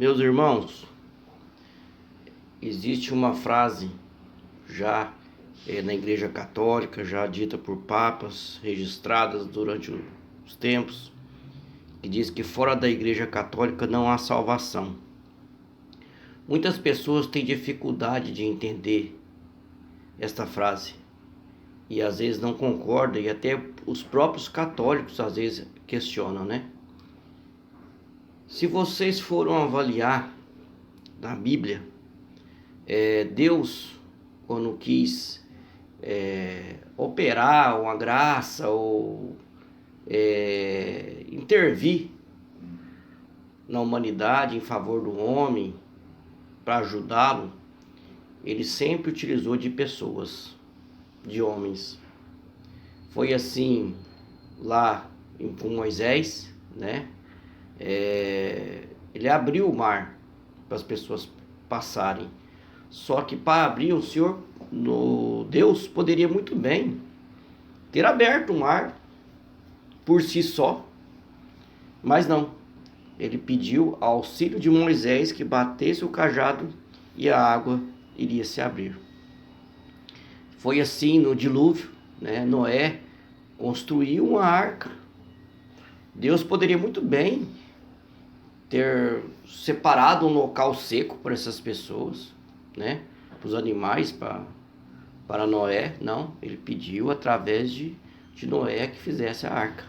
Meus irmãos, existe uma frase já na Igreja Católica, já dita por papas, registradas durante os tempos, que diz que fora da Igreja Católica não há salvação. Muitas pessoas têm dificuldade de entender esta frase e às vezes não concordam, e até os próprios católicos às vezes questionam, né? Se vocês foram avaliar na Bíblia, Deus, quando quis operar uma graça ou intervir na humanidade em favor do homem, para ajudá-lo, ele sempre utilizou de pessoas, de homens. Foi assim lá com Moisés, né? Ele abriu o mar para as pessoas passarem. Só que para abrir, Deus poderia muito bem ter aberto o mar por si só, mas não. Ele pediu auxílio de Moisés que batesse o cajado e a água iria se abrir. Foi assim no dilúvio, né? Noé construiu uma arca. Deus poderia muito bem ter separado um local seco para essas pessoas, né? Para os animais, para Noé. Não, ele pediu através de Noé que fizesse a arca.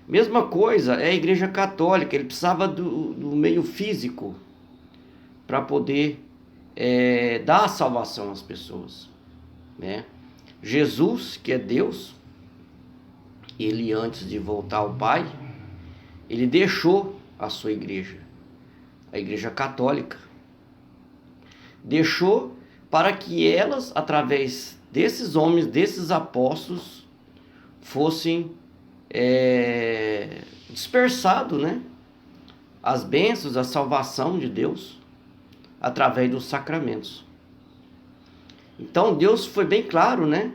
Mesma coisa é a Igreja Católica, ele precisava do meio físico para poder dar a salvação às pessoas, né? Jesus, que é Deus, ele antes de voltar ao Pai, ele deixou a sua igreja, a Igreja Católica, deixou para que elas, através desses homens, desses apóstolos, fossem dispersado, né? As bênçãos, a salvação de Deus através dos sacramentos. Então Deus foi bem claro, né?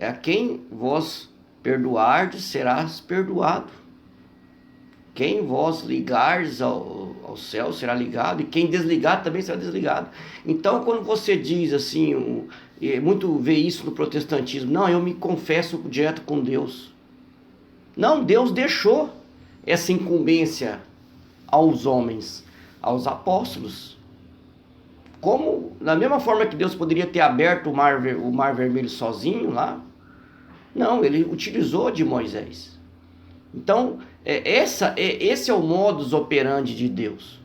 A quem vós perdoardes, serás perdoado. Quem vós ligardes ao céu será ligado, e quem desligar também será desligado. Então, quando você diz assim, muito vê isso no protestantismo, não, eu me confesso direto com Deus. Não, Deus deixou essa incumbência aos homens, aos apóstolos. Como, da mesma forma que Deus poderia ter aberto o mar vermelho sozinho lá, não, ele utilizou de Moisés. Então, esse é o modus operandi de Deus.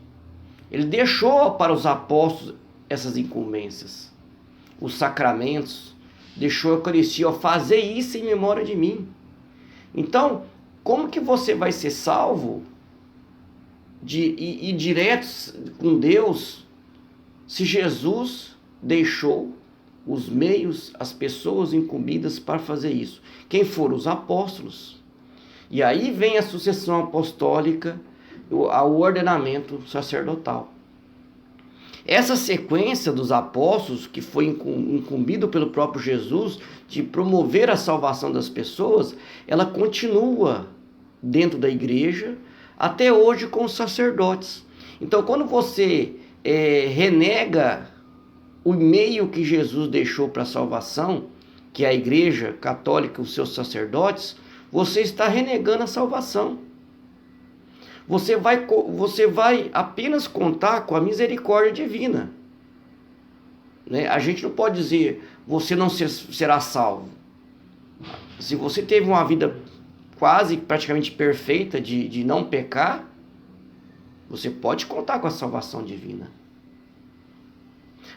Ele deixou para os apóstolos essas incumbências, os sacramentos, deixou a Eucaristia, fazer isso em memória de mim. Então, como que você vai ser salvo e direto com Deus se Jesus deixou os meios, as pessoas incumbidas para fazer isso? Quem foram? Os apóstolos. E aí vem a sucessão apostólica, o ordenamento sacerdotal. Essa sequência dos apóstolos, que foi incumbido pelo próprio Jesus de promover a salvação das pessoas, ela continua dentro da igreja até hoje com os sacerdotes. Então, quando você renega o meio que Jesus deixou para a salvação, que é a igreja católica, os seus sacerdotes, você está renegando a salvação. Você vai apenas contar com a misericórdia divina, né? A gente não pode dizer, você não será salvo. Se você teve uma vida quase praticamente perfeita de não pecar, você pode contar com a salvação divina.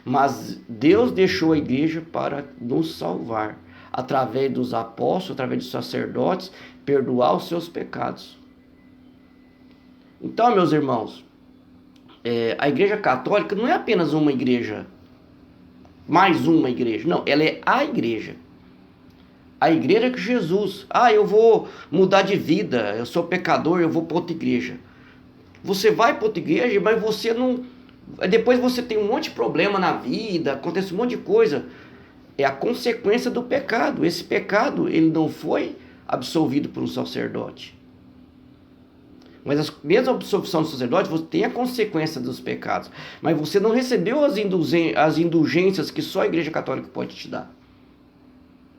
Mas Deus deixou a igreja para nos salvar, através dos apóstolos, através dos sacerdotes, perdoar os seus pecados. Então, meus irmãos, a Igreja Católica não é apenas uma igreja, mais uma igreja. Não, ela é a igreja. A igreja que Jesus... eu vou mudar de vida, eu sou pecador, eu vou para outra igreja. Você vai para outra igreja, mas você não... Depois você tem um monte de problema na vida, acontece um monte de coisa. É a consequência do pecado. Esse pecado, ele não foi absolvido por um sacerdote. Mas a mesma absolvição do sacerdote, você tem a consequência dos pecados. Mas você não recebeu as indulgências que só a Igreja Católica pode te dar.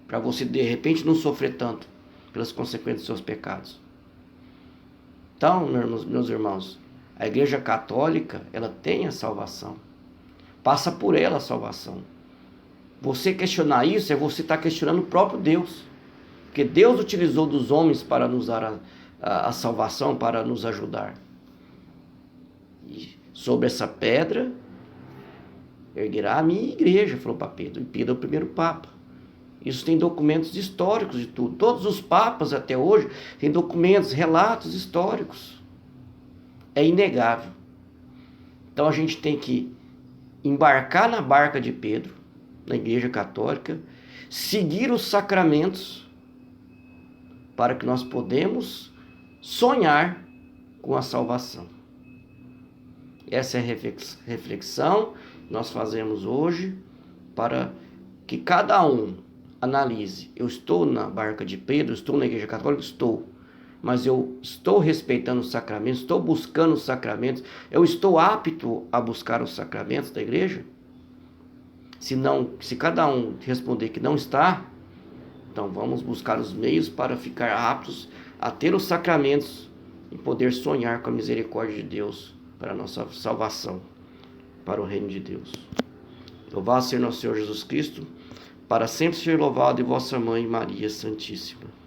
Para você, de repente, não sofrer tanto pelas consequências dos seus pecados. Então, meus irmãos, a Igreja Católica, ela tem a salvação. Passa por ela a salvação. Você questionar isso é você estar questionando o próprio Deus. Porque Deus utilizou dos homens para nos dar a salvação, para nos ajudar. E sobre essa pedra erguerá a minha igreja, falou para Pedro. E Pedro é o primeiro Papa. Isso tem documentos históricos de tudo. Todos os papas até hoje têm documentos, relatos históricos. É inegável. Então a gente tem que embarcar na barca de Pedro, na Igreja Católica, seguir os sacramentos para que nós podemos sonhar com a salvação. Essa é a reflexão que nós fazemos hoje para que cada um analise. Eu estou na barca de Pedro, estou na Igreja Católica? Estou. Mas eu estou respeitando os sacramentos, estou buscando os sacramentos, eu estou apto a buscar os sacramentos da igreja? Se cada um responder que não está, então vamos buscar os meios para ficar aptos a ter os sacramentos e poder sonhar com a misericórdia de Deus para a nossa salvação, para o reino de Deus. Louvado seja nosso Senhor Jesus Cristo, para sempre ser louvado, e vossa Mãe Maria Santíssima.